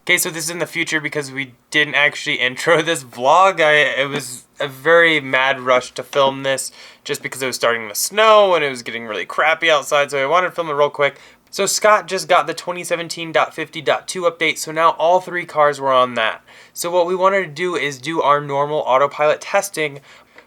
Okay, so this is in the future because we didn't actually intro this vlog. It was a very mad rush to film this just because it was starting to snow and it was getting really crappy outside, so I wanted to film it real quick. So Scott just got the 2017.50.2 update, so now all three cars were on that. So what we wanted to do is do our normal autopilot testing,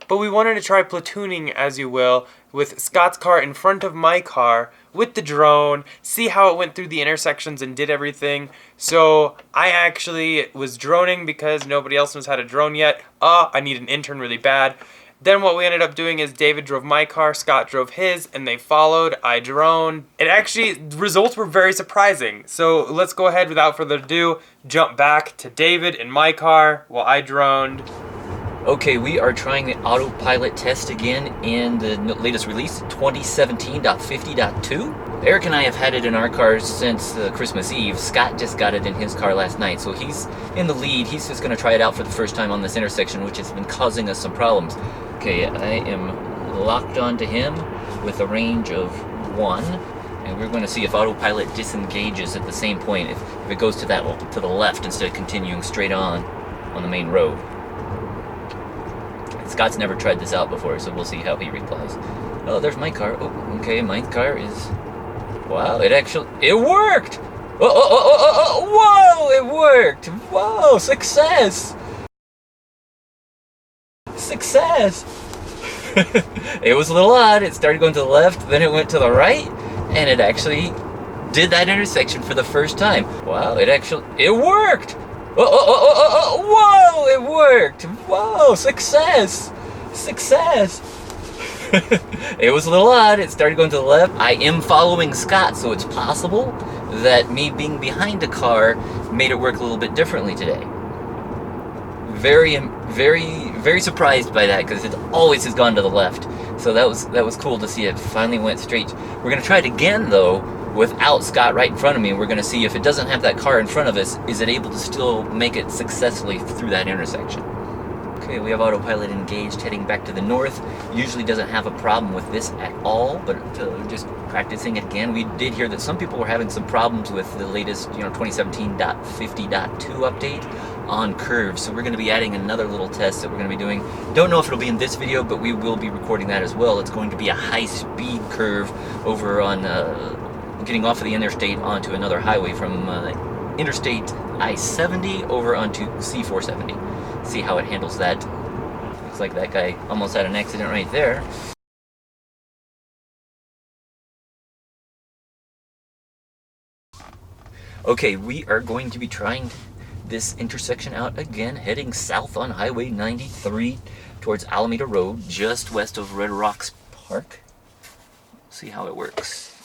but we wanted to try platooning, as you will, with Scott's car in front of my car with the drone, see how it went through the intersections and did everything. So I actually was droning because nobody else knows how to drone yet. I need an intern really bad. Then what we ended up doing is David drove my car, Scott drove his, and they followed. I droned. The results were very surprising. So let's go ahead, without further ado, jump back to David in my car while I droned. Okay, we are trying the autopilot test again in the latest release, 2017.50.2. Eric and I have had it in our cars since Christmas Eve. Scott just got it in his car last night, so he's in the lead. He's just going to try it out for the first time on this intersection, which has been causing us some problems. Okay, I am locked onto him with a range of 1, and we're going to see if autopilot disengages at the same point, if it goes to the left instead of continuing straight on the main road. Scott's never tried this out before, so we'll see how he replies. Oh, there's my car. Oh, okay, my car is... Wow, it worked! Whoa, it worked! Whoa, success! Success! It was a little odd. It started going to the left, then it went to the right, and it actually did that intersection for the first time. Wow, it worked! Whoa, it worked! Whoa, success! Success! It was a little odd. It started going to the left. I am following Scott, so it's possible that me being behind a car made it work a little bit differently today. Very, very surprised by that, because it always has gone to the left. So that was cool to see it finally went straight. We're gonna try it again though, without Scott right in front of me. We're gonna see if it doesn't have that car in front of us, is it able to still make it successfully through that intersection. Okay, we have autopilot engaged, heading back to the north. Usually doesn't have a problem with this at all, but just practicing it again. We did hear that some people were having some problems with the latest, 2017.50.2 update on curves. So we're going to be adding another little test that we're going to be doing. Don't know if it'll be in this video, but we will be recording that as well. It's going to be a high-speed curve over on getting off of the interstate onto another highway from Interstate I-70 over onto C-470. See how it handles that. Looks like that guy almost had an accident right there. Okay, we are going to be trying this intersection out again, heading south on Highway 93 towards Alameda Road, just west of Red Rocks Park. See how it works.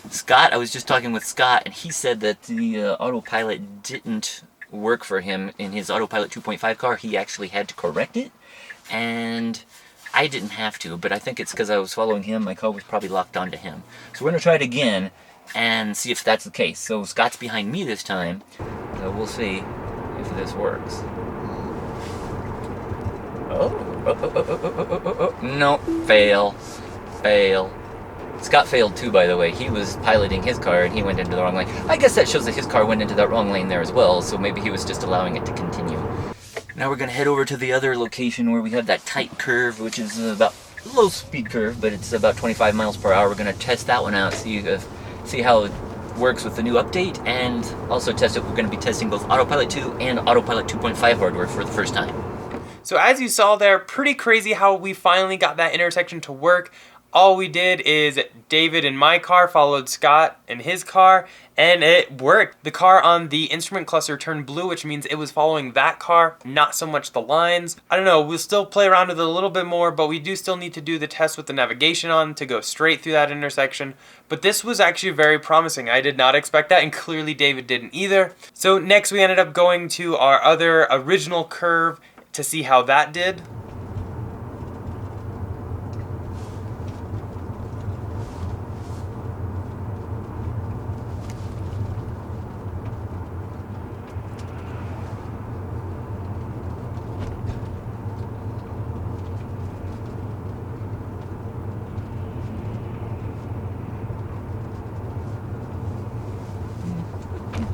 Scott, I was just talking with Scott, and he said that the autopilot didn't work for him in his Autopilot 2.5 car. He actually had to correct it, and I didn't have to, but I think it's because I was following him. My car was probably locked onto him. So we're going to try it again and see if that's the case. So Scott's behind me this time, so we'll see if this works. No, fail. Scott failed too, by the way. He was piloting his car and he went into the wrong lane. I guess that shows that his car went into that wrong lane there as well, so maybe he was just allowing it to continue. Now we're going to head over to the other location where we have that tight curve, which is about a low speed curve, but it's about 25 miles per hour. We're going to test that one out, see how it works with the new update, and also test it. We're going to be testing both Autopilot 2 and Autopilot 2.5 hardware for the first time. So as you saw there, pretty crazy how we finally got that intersection to work. All we did is David in my car followed Scott in his car, and it worked. The car on the instrument cluster turned blue, which means it was following that car, not so much the lines. I don't know, we'll still play around with it a little bit more, but we do still need to do the test with the navigation on to go straight through that intersection. But this was actually very promising. I did not expect that, and clearly David didn't either. So next we ended up going to our other original curve to see how that did.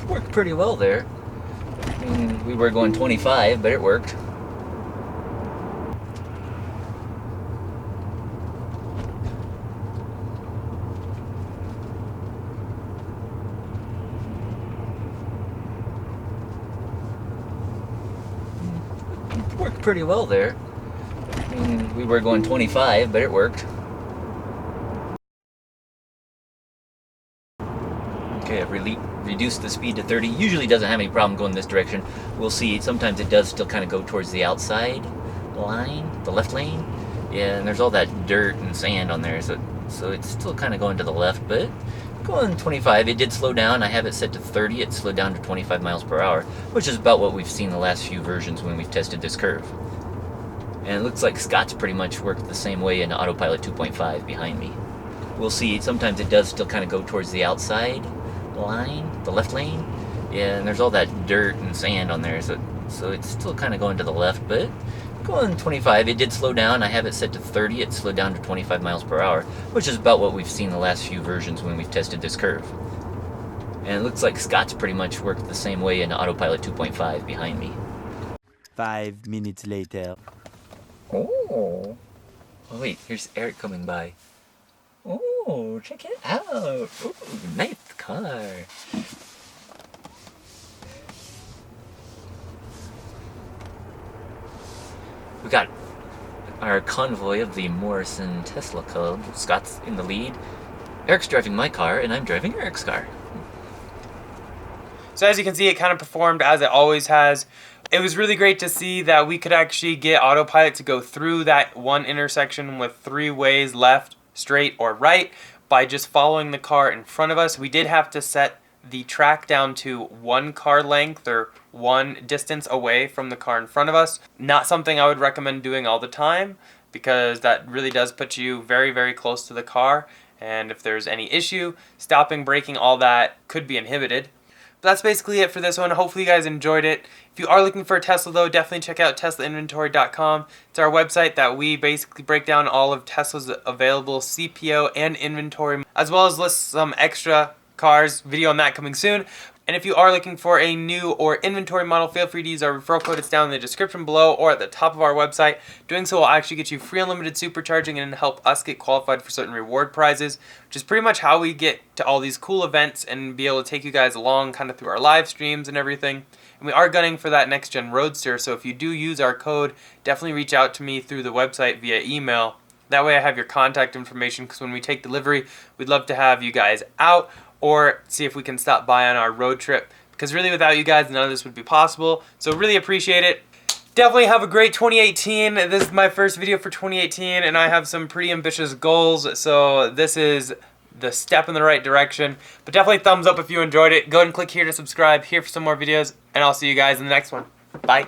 Worked pretty well there. We were going 25, but it worked. Worked pretty well there. We were going 25, but it worked. Okay, I've reduced the speed to 30. Usually doesn't have any problem going this direction. We'll see. Sometimes it does still kind of go towards the outside line, the left lane. Yeah, and there's all that dirt and sand on there, so it's still kind of going to the left, but going 25. It did slow down. I have it set to 30. It slowed down to 25 miles per hour, which is about what we've seen the last few versions when we've tested this curve. And it looks like Scott's pretty much worked the same way in Autopilot 2.5 behind me. We'll see. Sometimes it does still kind of go towards the outside line, the left lane. Yeah, and there's all that dirt and sand on there, so it's still kind of going to the left, but going 25. It did slow down. I have it set to 30. It slowed down to 25 miles per hour, which is about what we've seen the last few versions when we've tested this curve. And it looks like Scott's pretty much worked the same way in Autopilot 2.5 behind me. 5 minutes later. Oh wait, here's Eric coming by. Oh, check it out. Ooh, nice car. We got our convoy of the Morrison Tesla Club. Scott's in the lead. Eric's driving my car, and I'm driving Eric's car. So as you can see, it kind of performed as it always has. It was really great to see that we could actually get Autopilot to go through that one intersection with 3 ways, left, straight, or right, by just following the car in front of us. We did have to set the track down to 1 car length or 1 distance away from the car in front of us. Not something I would recommend doing all the time, because that really does put you very, very close to the car. And if there's any issue, stopping, braking, all that could be inhibited. But that's basically it for this one. Hopefully you guys enjoyed it. If you are looking for a Tesla though, definitely check out teslainventory.com. It's our website that we basically break down all of Tesla's available CPO and inventory, as well as list some extra cars. Video on that coming soon. And if you are looking for a new or inventory model, feel free to use our referral code. It's down in the description below or at the top of our website. Doing so will actually get you free unlimited supercharging and help us get qualified for certain reward prizes, which is pretty much how we get to all these cool events and be able to take you guys along kind of through our live streams and everything. And we are gunning for that next gen Roadster, so if you do use our code, definitely reach out to me through the website via email. That way I have your contact information, because when we take delivery, we'd love to have you guys out or see if we can stop by on our road trip, because really without you guys none of this would be possible. So really appreciate it. Definitely have a great 2018. This is my first video for 2018 and I have some pretty ambitious goals, so this is the step in the right direction. But definitely thumbs up if you enjoyed it. Go ahead and click here to subscribe, here for some more videos, and I'll see you guys in the next one. Bye.